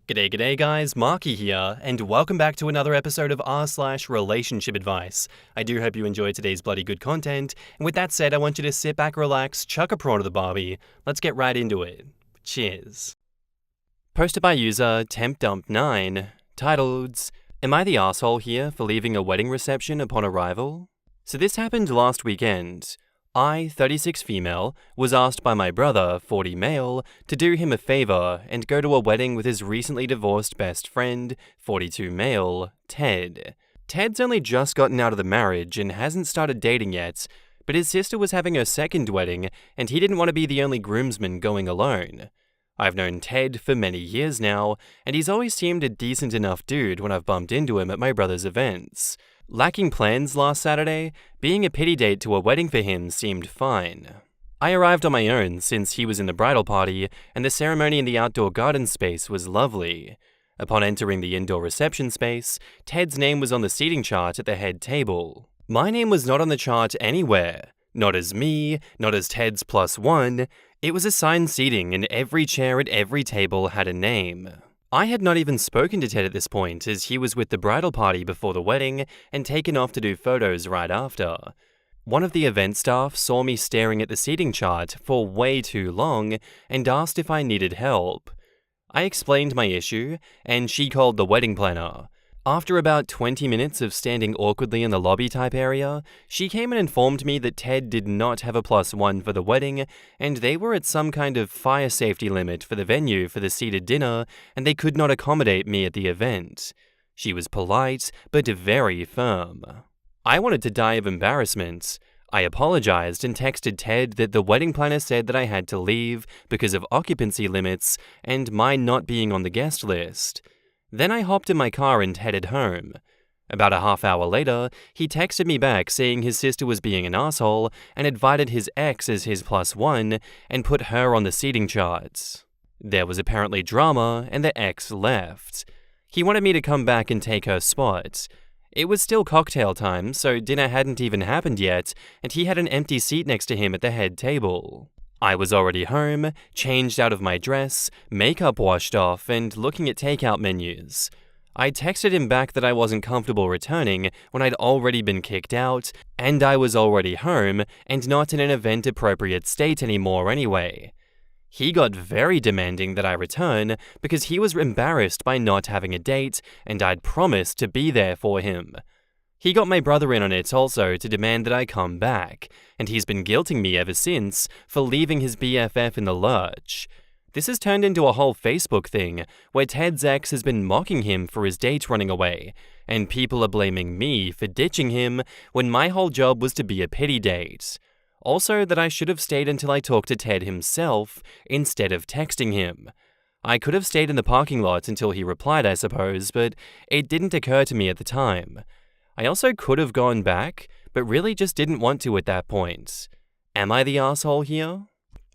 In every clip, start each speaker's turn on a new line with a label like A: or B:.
A: G'day guys, Marky here, and welcome back to another episode of r/relationship advice. I do hope you enjoyed today's bloody good content, and with that said, I want you to sit back, relax, chuck a prawn to the Barbie. Let's get right into it. Cheers. Posted by user TempDump9, titled, Am I the asshole here for leaving a wedding reception upon arrival? So this happened last weekend. I, 36 female, was asked by my brother, 40 male, to do him a favor and go to a wedding with his recently divorced best friend, 42 male, Ted. Ted's only just gotten out of the marriage and hasn't started dating yet, but his sister was having her second wedding and he didn't want to be the only groomsman going alone. I've known Ted for many years now, and he's always seemed a decent enough dude when I've bumped into him at my brother's events. Lacking plans last Saturday, being a pity date to a wedding for him seemed fine. I arrived on my own since he was in the bridal party, and the ceremony in the outdoor garden space was lovely. Upon entering the indoor reception space, Ted's name was on the seating chart at the head table. My name was not on the chart anywhere. Not as me, not as Ted's +1. It was assigned seating, and every chair at every table had a name. I had not even spoken to Ted at this point, as he was with the bridal party before the wedding and taken off to do photos right after. One of the event staff saw me staring at the seating chart for way too long and asked if I needed help. I explained my issue, and she called the wedding planner. After about 20 minutes of standing awkwardly in the lobby type area, she came and informed me that Ted did not have a +1 for the wedding, and they were at some kind of fire safety limit for the venue for the seated dinner, and they could not accommodate me at the event. She was polite, but very firm. I wanted to die of embarrassment. I apologized and texted Ted that the wedding planner said that I had to leave because of occupancy limits and my not being on the guest list. Then I hopped in my car and headed home. About a half hour later, he texted me back saying his sister was being an asshole and invited his ex as his +1 and put her on the seating charts. There was apparently drama and the ex left. He wanted me to come back and take her spot. It was still cocktail time, so dinner hadn't even happened yet, and he had an empty seat next to him at the head table. I was already home, changed out of my dress, makeup washed off, and looking at takeout menus. I texted him back that I wasn't comfortable returning when I'd already been kicked out, and I was already home and not in an event-appropriate state anymore anyway. He got very demanding that I return because he was embarrassed by not having a date, and I'd promised to be there for him. He got my brother in on it also to demand that I come back, and he's been guilting me ever since for leaving his BFF in the lurch. This has turned into a whole Facebook thing, where Ted's ex has been mocking him for his date running away, and people are blaming me for ditching him when my whole job was to be a pity date. Also that I should have stayed until I talked to Ted himself instead of texting him. I could have stayed in the parking lot until he replied, I suppose, but it didn't occur to me at the time. I also could have gone back, but really just didn't want to at that point. Am I the asshole here?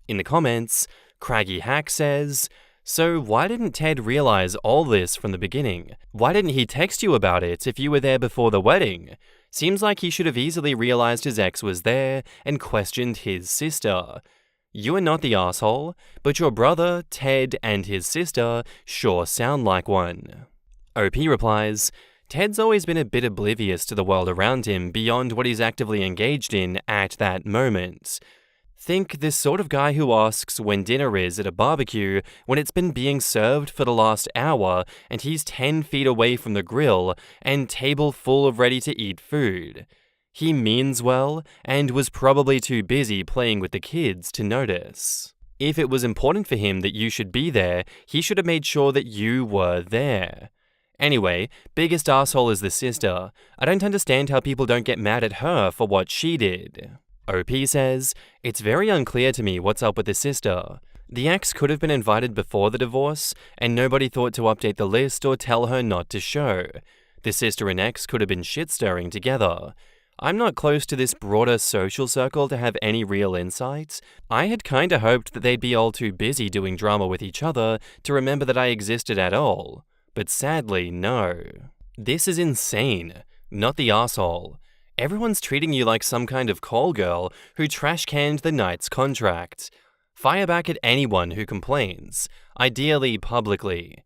A: In the comments, Craggy Hack says, So why didn't Ted realize all this from the beginning? Why didn't he text you about it if you were there before the wedding? Seems like he should have easily realized his ex was there and questioned his sister. You are not the asshole, but your brother, Ted, and his sister sure sound like one. OP replies, Ted's always been a bit oblivious to the world around him beyond what he's actively engaged in at that moment. Think this sort of guy who asks when dinner is at a barbecue when it's been being served for the last hour and he's 10 feet away from the grill and table full of ready-to-eat food. He means well and was probably too busy playing with the kids to notice. If it was important for him that you should be there, he should have made sure that you were there. Anyway, biggest asshole is the sister. I don't understand how people don't get mad at her for what she did. OP says, It's very unclear to me what's up with the sister. The ex could have been invited before the divorce, and nobody thought to update the list or tell her not to show. The sister and ex could have been shit-stirring together. I'm not close to this broader social circle to have any real insights. I had kinda hoped that they'd be all too busy doing drama with each other to remember that I existed at all. But sadly, no. This is insane. Not the asshole. Everyone's treating you like some kind of call girl who trash-canned the night's contract. Fire back at anyone who complains, ideally publicly.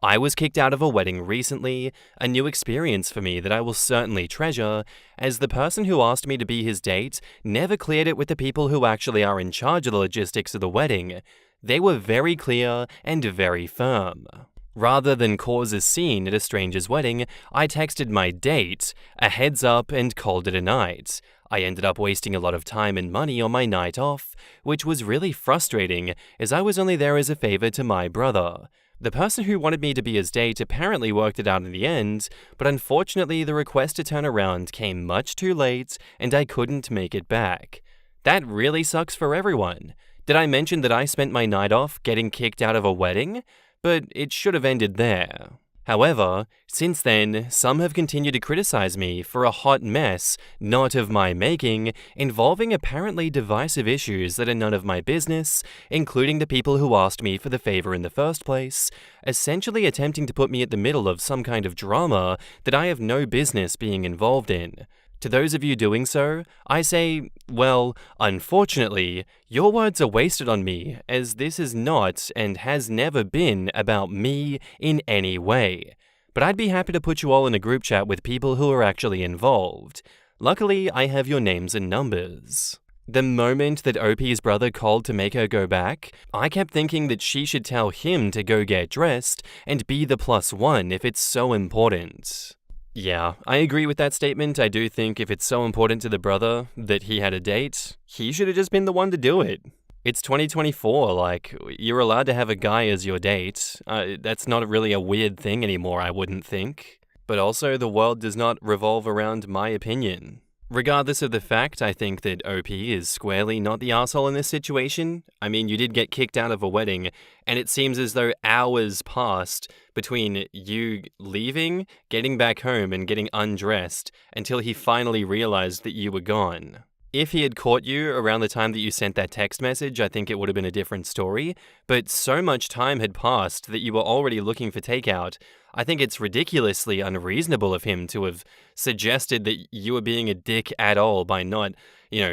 A: I was kicked out of a wedding recently, a new experience for me that I will certainly treasure, as the person who asked me to be his date never cleared it with the people who actually are in charge of the logistics of the wedding. They were very clear and very firm. Rather than cause a scene at a stranger's wedding, I texted my date a heads up and called it a night. I ended up wasting a lot of time and money on my night off, which was really frustrating as I was only there as a favor to my brother. The person who wanted me to be his date apparently worked it out in the end, but unfortunately the request to turn around came much too late and I couldn't make it back. That really sucks for everyone. Did I mention that I spent my night off getting kicked out of a wedding? But it should have ended there. However, since then, some have continued to criticize me for a hot mess, not of my making, involving apparently divisive issues that are none of my business, including the people who asked me for the favor in the first place, essentially attempting to put me at the middle of some kind of drama that I have no business being involved in. To those of you doing so, I say, well, unfortunately, your words are wasted on me, as this is not and has never been about me in any way. But I'd be happy to put you all in a group chat with people who are actually involved. Luckily, I have your names and numbers. The moment that OP's brother called to make her go back, I kept thinking that she should tell him to go get dressed and be the +1 if it's so important. Yeah, I agree with that statement. I do think if it's so important to the brother that he had a date, he should have just been the one to do it. It's 2024, like, you're allowed to have a guy as your date. That's not really a weird thing anymore, I wouldn't think. But also, the world does not revolve around my opinion. Regardless of the fact, I think that OP is squarely not the asshole in this situation. I mean, you did get kicked out of a wedding, and it seems as though hours passed between you leaving, getting back home, and getting undressed until he finally realized that you were gone. If he had caught you around the time that you sent that text message, I think it would have been a different story, but so much time had passed that you were already looking for takeout. I think it's ridiculously unreasonable of him to have suggested that you were being a dick at all by not,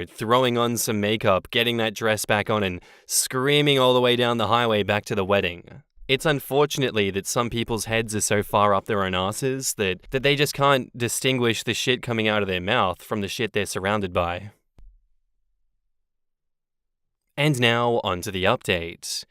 A: throwing on some makeup, getting that dress back on, and screaming all the way down the highway back to the wedding. It's unfortunately that some people's heads are so far up their own asses that they just can't distinguish the shit coming out of their mouth from the shit they're surrounded by. And now, onto the update.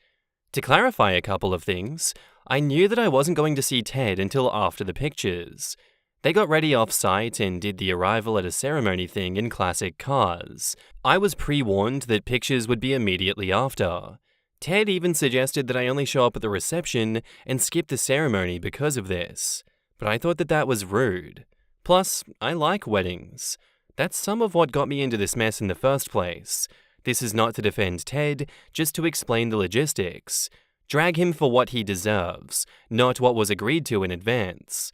A: To clarify a couple of things, I knew that I wasn't going to see Ted until after the pictures. They got ready off-site and did the arrival at a ceremony thing in classic cars. I was pre-warned that pictures would be immediately after. Ted even suggested that I only show up at the reception and skip the ceremony because of this. But I thought that was rude. Plus, I like weddings. That's some of what got me into this mess in the first place. This is not to defend Ted, just to explain the logistics. Drag him for what he deserves, not what was agreed to in advance.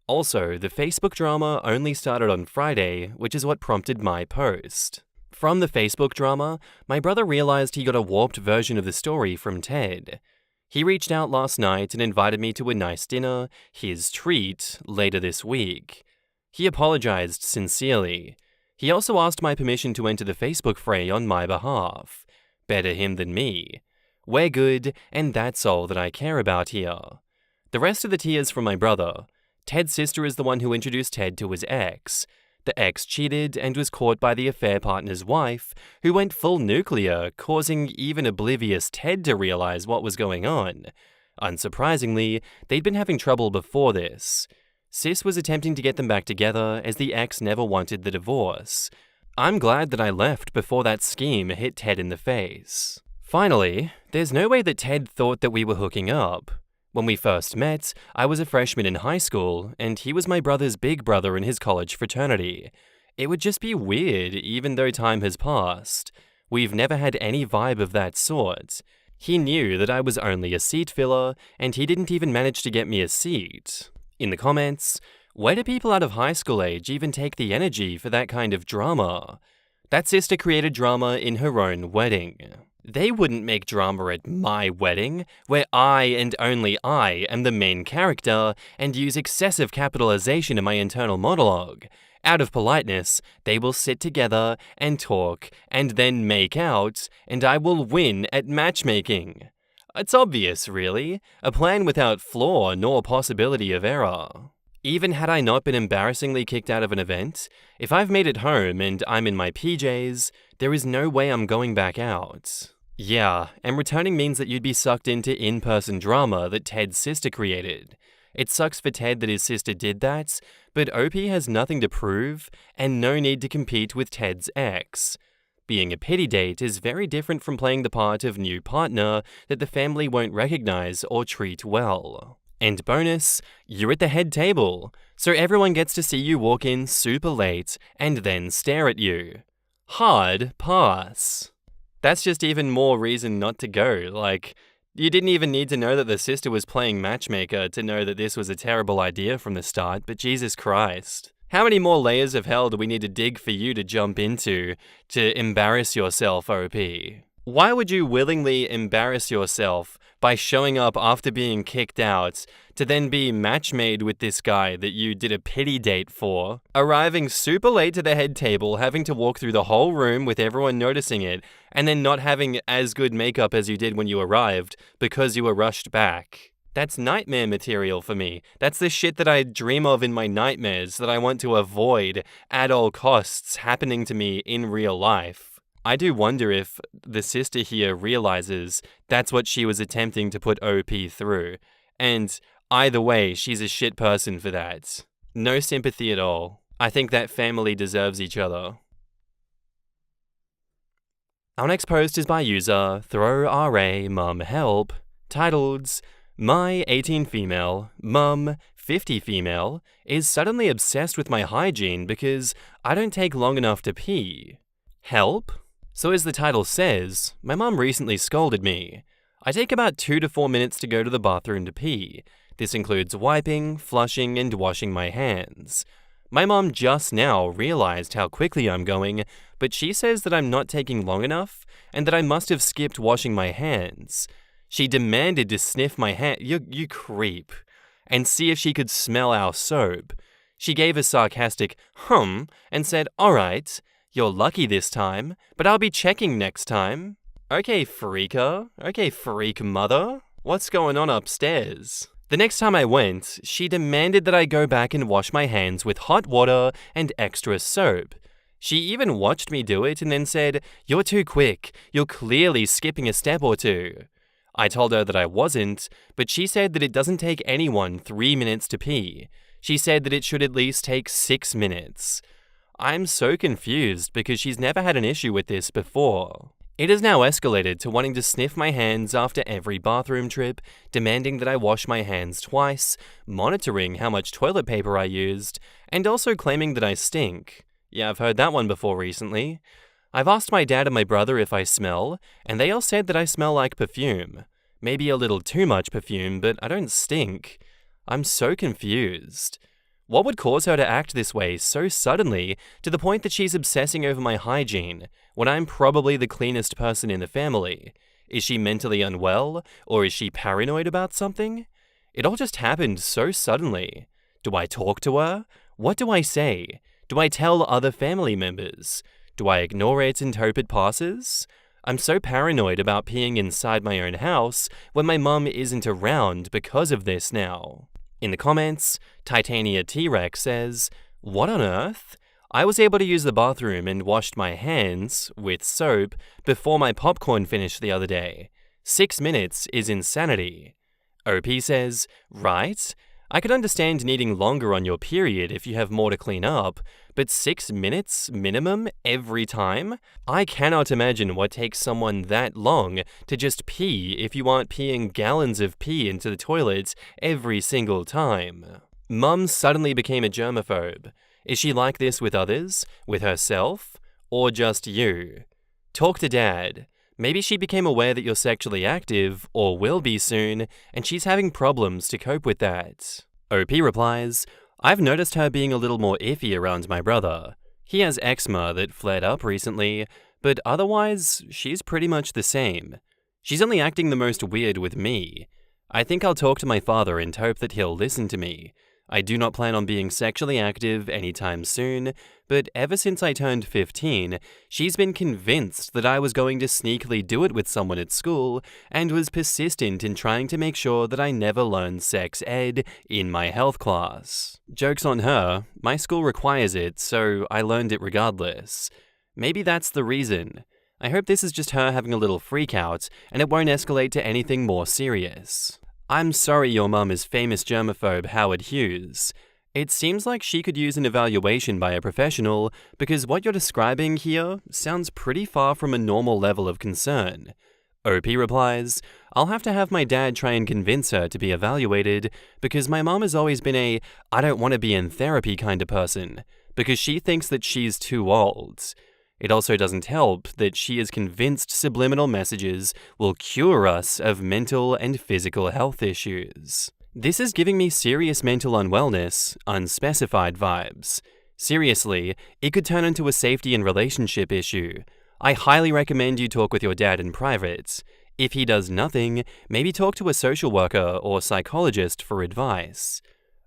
A: Also, the Facebook drama only started on Friday, which is what prompted my post. From the Facebook drama, my brother realized he got a warped version of the story from Ted. He reached out last night and invited me to a nice dinner, his treat, later this week. He apologized sincerely. He also asked my permission to enter the Facebook fray on my behalf. Better him than me. We're good, and that's all that I care about here. The rest of the tea is from my brother. Ted's sister is the one who introduced Ted to his ex. The ex cheated and was caught by the affair partner's wife, who went full nuclear, causing even oblivious Ted to realize what was going on. Unsurprisingly, they'd been having trouble before this. Sis was attempting to get them back together as the ex never wanted the divorce. I'm glad that I left before that scheme hit Ted in the face. Finally, there's no way that Ted thought that we were hooking up. When we first met, I was a freshman in high school, and he was my brother's big brother in his college fraternity. It would just be weird, even though time has passed. We've never had any vibe of that sort. He knew that I was only a seat filler, and he didn't even manage to get me a seat. In the comments, where do people out of high school age even take the energy for that kind of drama? That sister created drama in her own wedding. They wouldn't make drama at my wedding, where I and only I am the main character and use excessive capitalization in my internal monologue. Out of politeness, they will sit together and talk and then make out, and I will win at matchmaking. It's obvious, really. A plan without flaw nor possibility of error. Even had I not been embarrassingly kicked out of an event, if I've made it home and I'm in my PJs, there is no way I'm going back out. Yeah, and returning means that you'd be sucked into in-person drama that Ted's sister created. It sucks for Ted that his sister did that, but OP has nothing to prove and no need to compete with Ted's ex. Being a pity date is very different from playing the part of new partner that the family won't recognize or treat well. And bonus, you're at the head table, so everyone gets to see you walk in super late and then stare at you. Hard pass. That's just even more reason not to go. Like, you didn't even need to know that the sister was playing matchmaker to know that this was a terrible idea from the start, but Jesus Christ. How many more layers of hell do we need to dig for you to jump into to embarrass yourself, OP? Why would you willingly embarrass yourself by showing up after being kicked out to then be match-made with this guy that you did a pity date for, arriving super late to the head table, having to walk through the whole room with everyone noticing it, and then not having as good makeup as you did when you arrived because you were rushed back? That's nightmare material for me. That's the shit that I dream of in my nightmares that I want to avoid at all costs happening to me in real life. I do wonder if the sister here realizes that's what she was attempting to put OP through. And either way, she's a shit person for that. No sympathy at all. I think that family deserves each other. Our next post is by user ThrowRA titled, "My 18 female, mum 50 female, is suddenly obsessed with my hygiene because I don't take long enough to pee. Help?" So as the title says, my mum recently scolded me. I take about 2 to 4 minutes to go to the bathroom to pee. This includes wiping, flushing, and washing my hands. My mum just now realized how quickly I'm going, but she says that I'm not taking long enough and that I must have skipped washing my hands. She demanded to sniff my hand, you creep, and see if she could smell our soap. She gave a sarcastic hum and said, "Alright, you're lucky this time, but I'll be checking next time." Okay, freaker. Okay, freak mother. What's going on upstairs? The next time I went, she demanded that I go back and wash my hands with hot water and extra soap. She even watched me do it and then said, "You're too quick. You're clearly skipping a step or two." I told her that I wasn't, but she said that it doesn't take anyone 3 minutes to pee. She said that it should at least take 6 minutes. I'm so confused because she's never had an issue with this before. It has now escalated to wanting to sniff my hands after every bathroom trip, demanding that I wash my hands twice, monitoring how much toilet paper I used, and also claiming that I stink. Yeah, I've heard that one before recently. I've asked my dad and my brother if I smell, and they all said that I smell like perfume. Maybe a little too much perfume, but I don't stink. I'm so confused. What would cause her to act this way so suddenly to the point that she's obsessing over my hygiene when I'm probably the cleanest person in the family? Is she mentally unwell, or is she paranoid about something? It all just happened so suddenly. Do I talk to her? What do I say? Do I tell other family members? Do I ignore it and hope it passes? I'm so paranoid about peeing inside my own house when my mum isn't around because of this now. In the comments, Titania T-Rex says, "What on earth? I was able to use the bathroom and washed my hands, with soap, before my popcorn finished the other day. 6 minutes is insanity." OP says, "Right? I could understand needing longer on your period if you have more to clean up, but 6 minutes minimum every time? I cannot imagine what takes someone that long to just pee if you aren't peeing gallons of pee into the toilet every single time." Mum suddenly became a germaphobe. Is she like this with others, with herself, or just you? Talk to Dad. Maybe she became aware that you're sexually active, or will be soon, and she's having problems to cope with that. OP replies, "I've noticed her being a little more iffy around my brother. He has eczema that flared up recently, but otherwise, she's pretty much the same. She's only acting the most weird with me. I think I'll talk to my father and hope that he'll listen to me. I do not plan on being sexually active anytime soon, but ever since I turned 15, she's been convinced that I was going to sneakily do it with someone at school and was persistent in trying to make sure that I never learned sex ed in my health class. Joke's on her, my school requires it, so I learned it regardless. Maybe that's the reason. I hope this is just her having a little freak out and it won't escalate to anything more serious. I'm sorry your mum is famous germaphobe Howard Hughes. It seems like she could use an evaluation by a professional because what you're describing here sounds pretty far from a normal level of concern. OP replies, I'll have to have my dad try and convince her to be evaluated because my mom has always been a I don't want to be in therapy kind of person because she thinks that she's too old. It also doesn't help that she is convinced subliminal messages will cure us of mental and physical health issues. This is giving me serious mental unwellness, unspecified vibes. Seriously, it could turn into a safety and relationship issue. I highly recommend you talk with your dad in private. If he does nothing, maybe talk to a social worker or psychologist for advice.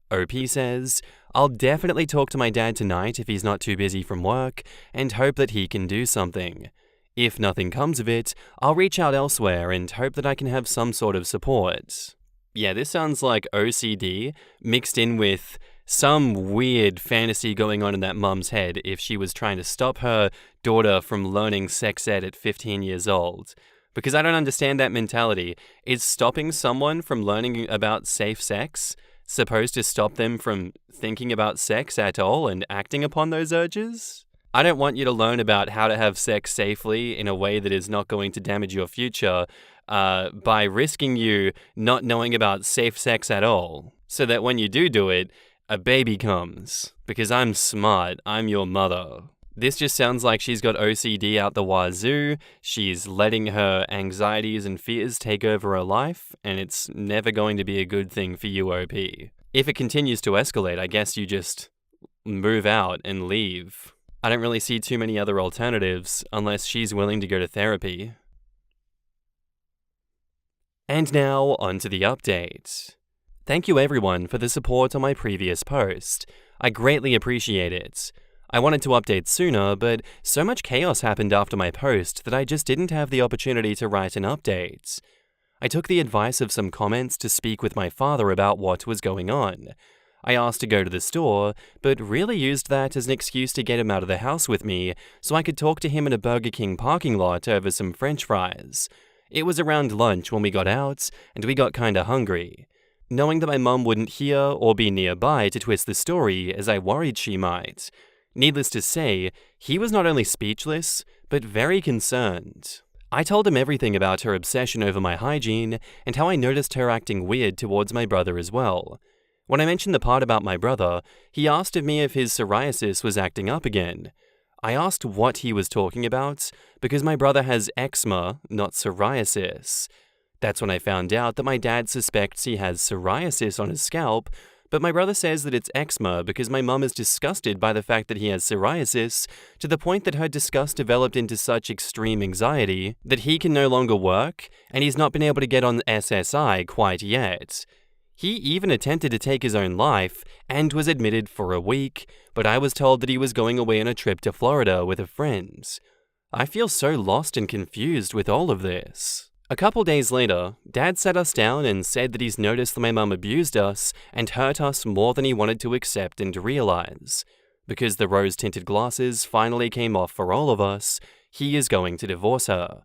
A: OP says, I'll definitely talk to my dad tonight if he's not too busy from work and hope that he can do something. If nothing comes of it, I'll reach out elsewhere and hope that I can have some sort of support. Yeah, this sounds like OCD mixed in with some weird fantasy going on in that mum's head if she was trying to stop her daughter from learning sex ed at 15 years old. Because I don't understand that mentality. Is stopping someone from learning about safe sex supposed to stop them from thinking about sex at all and acting upon those urges? I don't want you to learn about how to have sex safely in a way that is not going to damage your future by risking you not knowing about safe sex at all, so that when you do it, a baby comes. Because I'm smart, I'm your mother. This just sounds like she's got OCD out the wazoo, she's letting her anxieties and fears take over her life, and it's never going to be a good thing for you, OP. If it continues to escalate, I guess you just move out and leave. I don't really see too many other alternatives, unless she's willing to go to therapy. And now, onto the update. Thank you everyone for the support on my previous post. I greatly appreciate it. I wanted to update sooner, but so much chaos happened after my post that I just didn't have the opportunity to write an update. I took the advice of some comments to speak with my father about what was going on. I asked to go to the store, but really used that as an excuse to get him out of the house with me so I could talk to him in a Burger King parking lot over some French fries. It was around lunch when we got out, and we got kinda hungry. Knowing that my mum wouldn't hear or be nearby to twist the story as I worried she might, needless to say, he was not only speechless, but very concerned. I told him everything about her obsession over my hygiene and how I noticed her acting weird towards my brother as well. When I mentioned the part about my brother, he asked of me if his psoriasis was acting up again. I asked what he was talking about, because my brother has eczema, not psoriasis. That's when I found out that my dad suspects he has psoriasis on his scalp, but my brother says that it's eczema because my mum is disgusted by the fact that he has psoriasis to the point that her disgust developed into such extreme anxiety that he can no longer work and he's not been able to get on SSI quite yet. He even attempted to take his own life and was admitted for a week, but I was told that he was going away on a trip to Florida with a friend. I feel so lost and confused with all of this. A couple days later, Dad sat us down and said that he's noticed that my mum abused us and hurt us more than he wanted to accept and realize. Because the rose-tinted glasses finally came off for all of us, he is going to divorce her.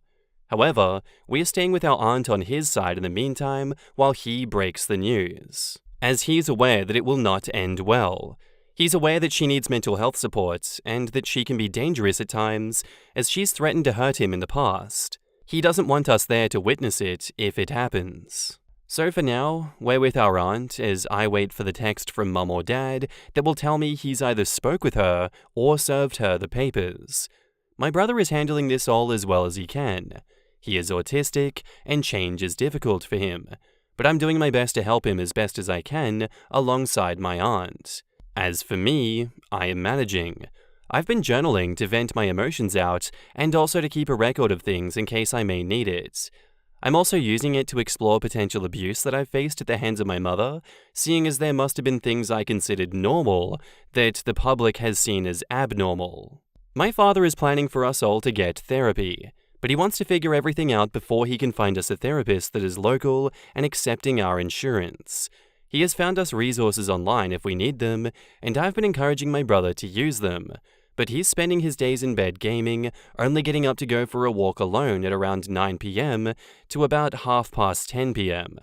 A: However, we are staying with our aunt on his side in the meantime while he breaks the news, as he's aware that it will not end well. He's aware that she needs mental health support and that she can be dangerous at times, as she's threatened to hurt him in the past. He doesn't want us there to witness it if it happens. So for now, we're with our aunt as I wait for the text from mum or dad that will tell me he's either spoke with her or served her the papers. My brother is handling this all as well as he can. He is autistic and change is difficult for him, but I'm doing my best to help him as best as I can alongside my aunt. As for me, I am managing. I've been journaling to vent my emotions out and also to keep a record of things in case I may need it. I'm also using it to explore potential abuse that I've faced at the hands of my mother, seeing as there must have been things I considered normal that the public has seen as abnormal. My father is planning for us all to get therapy, but he wants to figure everything out before he can find us a therapist that is local and accepting our insurance. He has found us resources online if we need them, and I've been encouraging my brother to use them. But he's spending his days in bed gaming, only getting up to go for a walk alone at around 9 p.m. to about 10:30 p.m.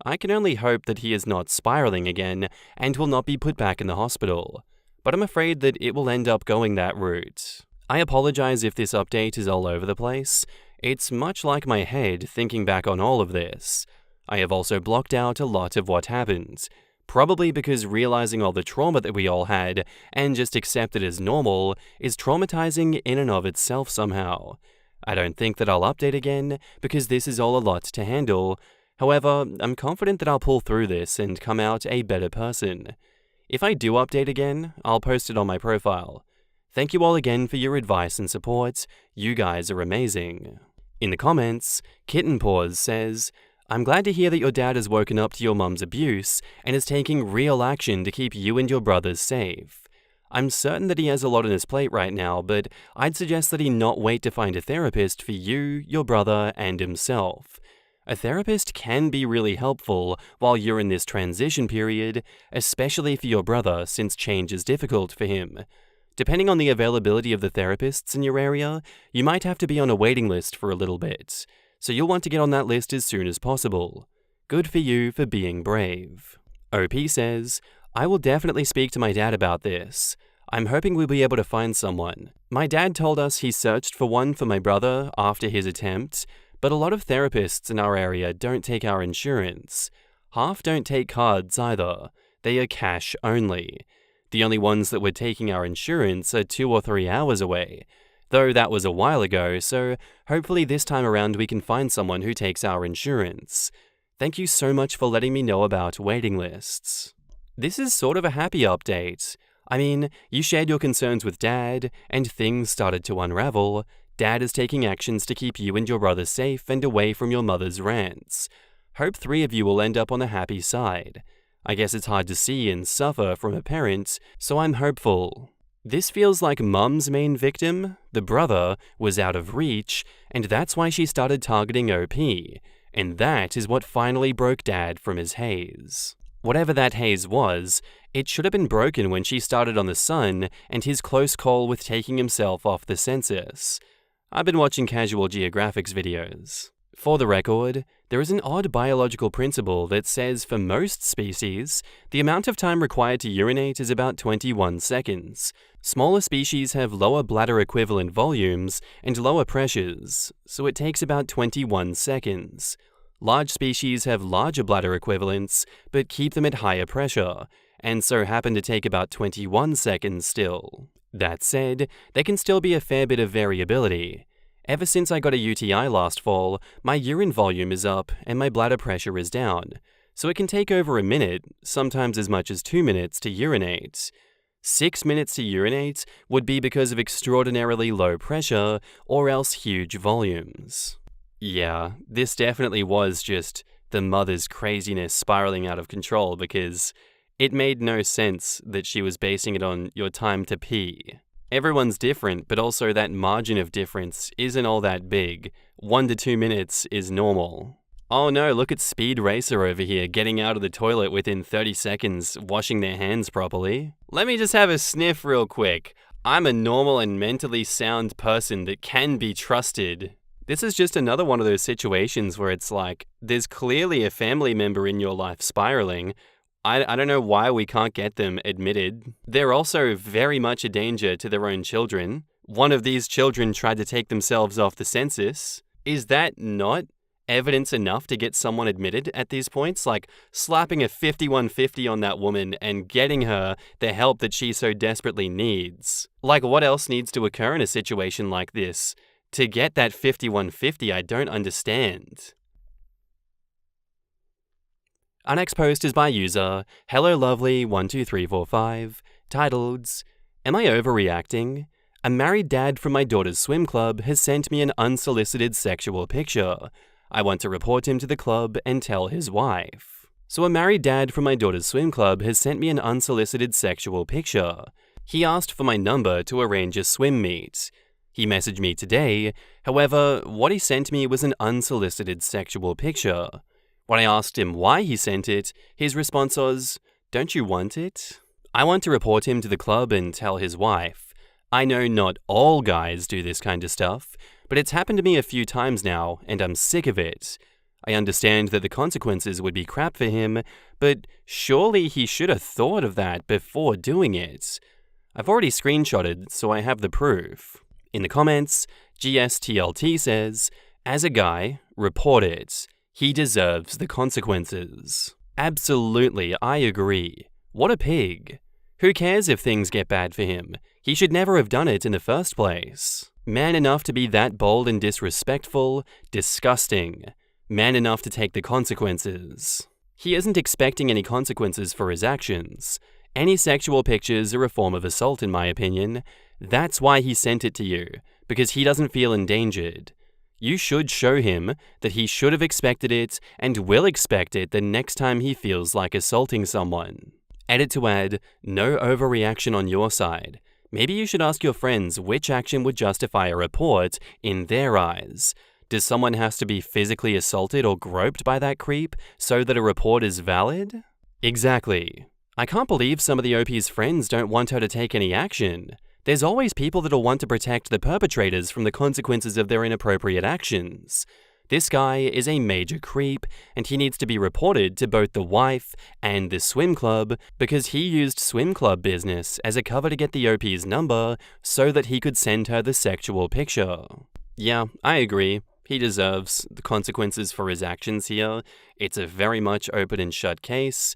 A: I can only hope that he is not spiraling again and will not be put back in the hospital, but I'm afraid that it will end up going that route. I apologize if this update is all over the place. It's much like my head thinking back on all of this. I have also blocked out a lot of what happened. Probably because realizing all the trauma that we all had and just accept it as normal is traumatizing in and of itself somehow. I don't think that I'll update again because this is all a lot to handle. However, I'm confident that I'll pull through this and come out a better person. If I do update again, I'll post it on my profile. Thank you all again for your advice and support. You guys are amazing. In the comments, Kitten Paws says, I'm glad to hear that your dad has woken up to your mum's abuse and is taking real action to keep you and your brothers safe. I'm certain that he has a lot on his plate right now, but I'd suggest that he not wait to find a therapist for you, your brother, and himself. A therapist can be really helpful while you're in this transition period, especially for your brother since change is difficult for him. Depending on the availability of the therapists in your area, you might have to be on a waiting list for a little bit. So you'll want to get on that list as soon as possible. Good for you for being brave. OP says, I will definitely speak to my dad about this. I'm hoping we'll be able to find someone. My dad told us he searched for one for my brother after his attempt, but a lot of therapists in our area don't take our insurance. Half don't take cards either. They are cash only. The only ones that were taking our insurance are 2 or 3 hours away. Though that was a while ago, so hopefully this time around we can find someone who takes our insurance. Thank you so much for letting me know about waiting lists. This is sort of a happy update. I mean, you shared your concerns with Dad, and things started to unravel. Dad is taking actions to keep you and your brother safe and away from your mother's rants. Hope 3 of you will end up on the happy side. I guess it's hard to see and suffer from a parent, so I'm hopeful. This feels like Mum's main victim, the brother, was out of reach, and that's why she started targeting OP, and that is what finally broke Dad from his haze. Whatever that haze was, it should have been broken when she started on the son and his close call with taking himself off the census. I've been watching Casual Geographic's videos. For the record, there is an odd biological principle that says for most species, the amount of time required to urinate is about 21 seconds. Smaller species have lower bladder equivalent volumes and lower pressures, so it takes about 21 seconds. Large species have larger bladder equivalents, but keep them at higher pressure, and so happen to take about 21 seconds still. That said, there can still be a fair bit of variability. Ever since I got a UTI last fall, my urine volume is up and my bladder pressure is down, so it can take over a minute, sometimes as much as 2 minutes to urinate. 6 minutes to urinate would be because of extraordinarily low pressure or else huge volumes. Yeah, this definitely was just the mother's craziness spiraling out of control because it made no sense that she was basing it on your time to pee. Everyone's different, but also that margin of difference isn't all that big. 1 to 2 minutes is normal. Oh no, look at Speed Racer over here getting out of the toilet within 30 seconds, washing their hands properly. Let me just have a sniff real quick. I'm a normal and mentally sound person that can be trusted. This is just another one of those situations where it's like, there's clearly a family member in your life spiraling. I don't know why we can't get them admitted. They're also very much a danger to their own children. One of these children tried to take themselves off the census. Is that not evidence enough to get someone admitted at these points? Like slapping a 5150 on that woman and getting her the help that she so desperately needs. Like what else needs to occur in a situation like this? To get that 5150, I don't understand. Our next post is by user HelloLovely12345, titled, Am I overreacting? A married dad from my daughter's swim club has sent me an unsolicited sexual picture. I want to report him to the club and tell his wife. So a married dad from my daughter's swim club has sent me an unsolicited sexual picture. He asked for my number to arrange a swim meet. He messaged me today, however, what he sent me was an unsolicited sexual picture. When I asked him why he sent it, his response was, "Don't you want it?" I want to report him to the club and tell his wife. I know not all guys do this kind of stuff, but it's happened to me a few times now, and I'm sick of it. I understand that the consequences would be crap for him, but surely he should have thought of that before doing it. I've already screenshotted, so I have the proof. In the comments, GSTLT says, "As a guy, report it. He deserves the consequences." Absolutely, I agree. What a pig. Who cares if things get bad for him? He should never have done it in the first place. Man enough to be that bold and disrespectful? Disgusting. Man enough to take the consequences. He isn't expecting any consequences for his actions. Any sexual pictures are a form of assault in my opinion. That's why he sent it to you, because he doesn't feel endangered. You should show him that he should have expected it and will expect it the next time he feels like assaulting someone. Edit to add, no overreaction on your side. Maybe you should ask your friends which action would justify a report in their eyes. Does someone have to be physically assaulted or groped by that creep so that a report is valid? Exactly. I can't believe some of the OP's friends don't want her to take any action. There's always people that'll want to protect the perpetrators from the consequences of their inappropriate actions. This guy is a major creep, and he needs to be reported to both the wife and the swim club because he used swim club business as a cover to get the OP's number so that he could send her the sexual picture. Yeah, I agree. He deserves the consequences for his actions here. It's a very much open and shut case.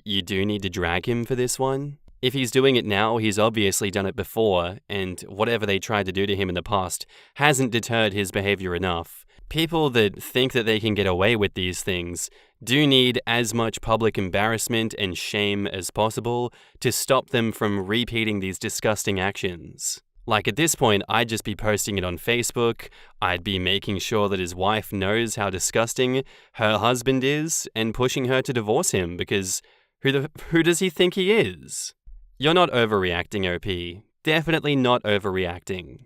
A: You do need to drag him for this one. If he's doing it now, he's obviously done it before, and whatever they tried to do to him in the past hasn't deterred his behavior enough. People that think that they can get away with these things do need as much public embarrassment and shame as possible to stop them from repeating these disgusting actions. Like at this point, I'd just be posting it on Facebook, I'd be making sure that his wife knows how disgusting her husband is and pushing her to divorce him because who does he think he is? You're not overreacting, OP. Definitely not overreacting.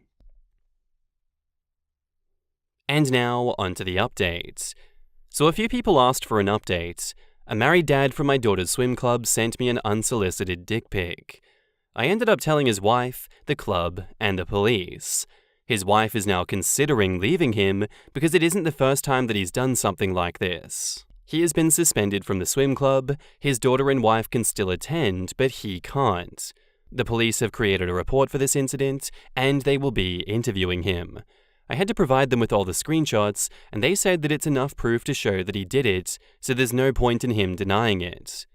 A: And now, onto the update. So a few people asked for an update. A married dad from my daughter's swim club sent me an unsolicited dick pic. I ended up telling his wife, the club, and the police. His wife is now considering leaving him because it isn't the first time that he's done something like this. He has been suspended from the swim club, his daughter and wife can still attend, but he can't. The police have created a report for this incident, and they will be interviewing him. I had to provide them with all the screenshots, and they said that it's enough proof to show that he did it, so there's no point in him denying it.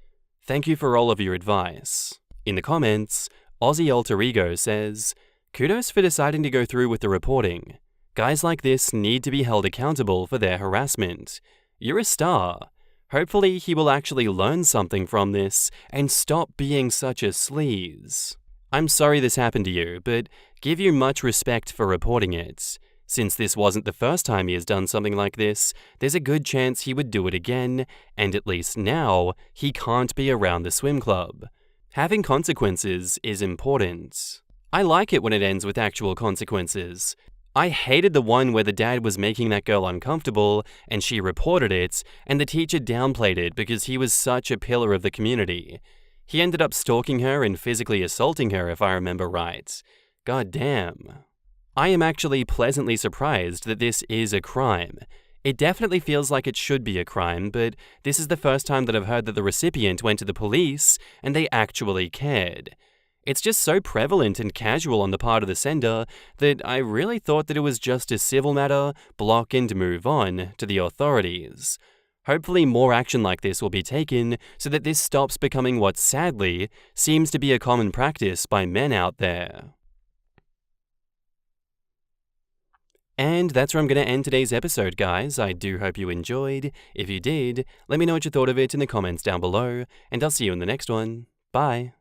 A: Thank you for all of your advice. In the comments, Aussie Alter Ego says, "Kudos for deciding to go through with the reporting. Guys like this need to be held accountable for their harassment. You're a star. Hopefully he will actually learn something from this and stop being such a sleaze. I'm sorry this happened to you, but give you much respect for reporting it. Since this wasn't the first time he has done something like this, there's a good chance he would do it again, and at least now, he can't be around the swim club. Having consequences is important. I like it when it ends with actual consequences. I hated the one where the dad was making that girl uncomfortable and she reported it, and the teacher downplayed it because he was such a pillar of the community. He ended up stalking her and physically assaulting her, if I remember right. God damn. I am actually pleasantly surprised that this is a crime. It definitely feels like it should be a crime, but this is the first time that I've heard that the recipient went to the police and they actually cared. It's just so prevalent and casual on the part of the sender that I really thought that it was just a civil matter, block and move on to the authorities. Hopefully more action like this will be taken so that this stops becoming what sadly seems to be a common practice by men out there. And that's where I'm going to end today's episode, guys. I do hope you enjoyed. If you did, let me know what you thought of it in the comments down below, and I'll see you in the next one. Bye.